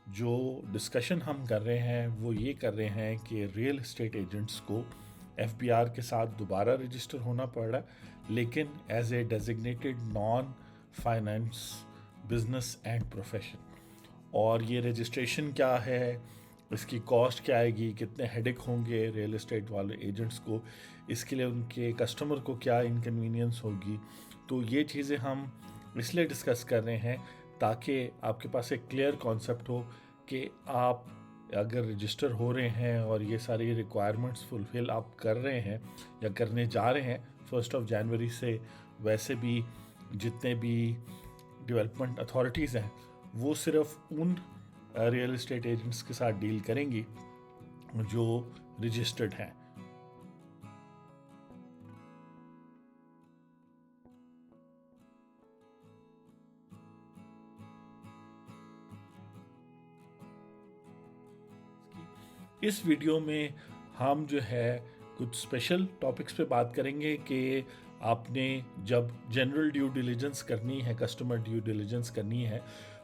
जो डिस्कशन हम कर रहे हैं वो ये कर रहे हैं कि रियल एस्टेट एजेंट्स को एफबीआर के साथ दोबारा रजिस्टर होना पड़ रहा है, लेकिन as a designated non finance business and profession. और ये रजिस्ट्रेशन क्या है, इसकी कॉस्ट क्या आएगी, कितने हेडेक होंगे रियल एस्टेट वाले एजेंट्स को, इसके लिए उनके कस्टमर को क्या इनकन्वीनियंस होगी, तो ये चीज़ें हम इसलिए डिस्कस कर रहे हैं ताकि आपके पास एक क्लियर कॉन्सेप्ट हो कि आप अगर रजिस्टर हो रहे हैं और ये सारी रिक्वायरमेंट्स फुलफ़िल आप कर रहे हैं या करने जा रहे हैं 1 जनवरी से, वैसे भी जितने भी डेवलपमेंट अथॉरिटीज़ हैं वो सिर्फ उन रियल एस्टेट एजेंट्स के साथ डील करेंगी जो रजिस्टर्ड हैं। इस वीडियो में हम जो है कुछ स्पेशल टॉपिक्स पे बात करेंगे कि आपने जब जनरल ड्यू डिलिजेंस करनी है, कस्टमर ड्यू डिलिजेंस करनी है,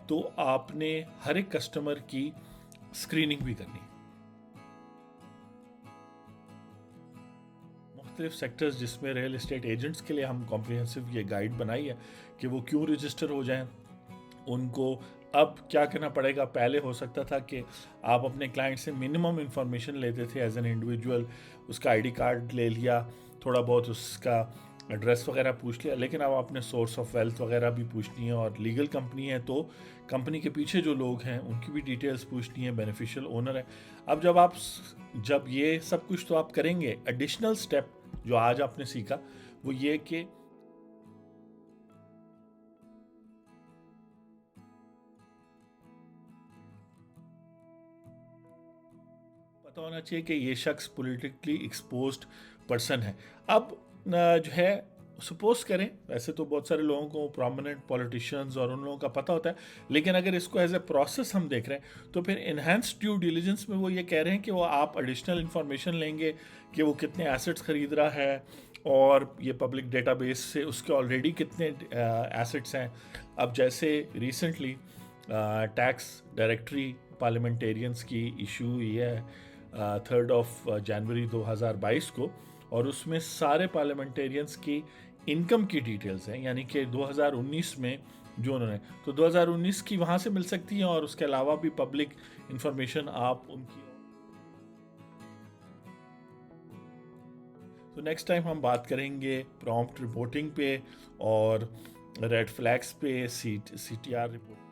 तो आपने हर एक कस्टमर की स्क्रीनिंग भी करनी है। मुख्तलिफ सेक्टर्स जिसमें रियल एस्टेट एजेंट्स के लिए हम कॉम्प्रिहेंसिव ये गाइड बनाई है कि वो क्यों रजिस्टर हो जाएं, उनको अब क्या करना पड़ेगा। पहले हो सकता था कि आप अपने क्लाइंट से मिनिमम इंफॉर्मेशन लेते थे एज एन इंडिविजुअल, उसका आईडी कार्ड ले लिया, थोड़ा बहुत उसका एड्रेस वगैरह पूछ लिया, लेकिन अब आपने सोर्स ऑफ वेल्थ वगैरह भी पूछनी है, और लीगल कंपनी है तो कंपनी के पीछे जो लोग हैं उनकी भी डिटेल्स पूछनी है, बेनिफिशियल ओनर है। अब जब ये सब कुछ तो आप करेंगे, एडिशनल स्टेप जो आज आपने सीखा वो ये कि पता होना चाहिए कि ये शख्स पॉलिटिकली एक्सपोज्ड पर्सन है। अब जो है सपोज करें, वैसे तो बहुत सारे लोगों को प्रोमिनेंट पॉलिटिशियंस और उन लोगों का पता होता है, लेकिन अगर इसको एज ए प्रोसेस हम देख रहे हैं तो फिर इन्हेंस्ड ड्यू डिलिजेंस में वो ये कह रहे हैं कि वो आप एडिशनल इंफॉर्मेशन लेंगे कि वो कितने एसेट्स खरीद रहा है, और ये पब्लिक डेटाबेस से उसके ऑलरेडी कितने एसेट्स हैं। अब जैसे रिसेंटली टैक्स डायरेक्टरी पार्लियामेंटेरियंस की इशू हुई है 3 जनवरी 2022 को, और उसमें सारे पार्लियामेंटेरियंस की इनकम की डिटेल्स हैं, यानी कि 2019 में जो उन्होंने, तो 2019 की वहाँ से मिल सकती हैं, और उसके अलावा भी पब्लिक इंफॉर्मेशन आप उनकी। तो नेक्स्ट टाइम हम बात करेंगे प्रॉम्प्ट रिपोर्टिंग पे और रेड फ्लैग्स पे, CTR रिपोर्ट।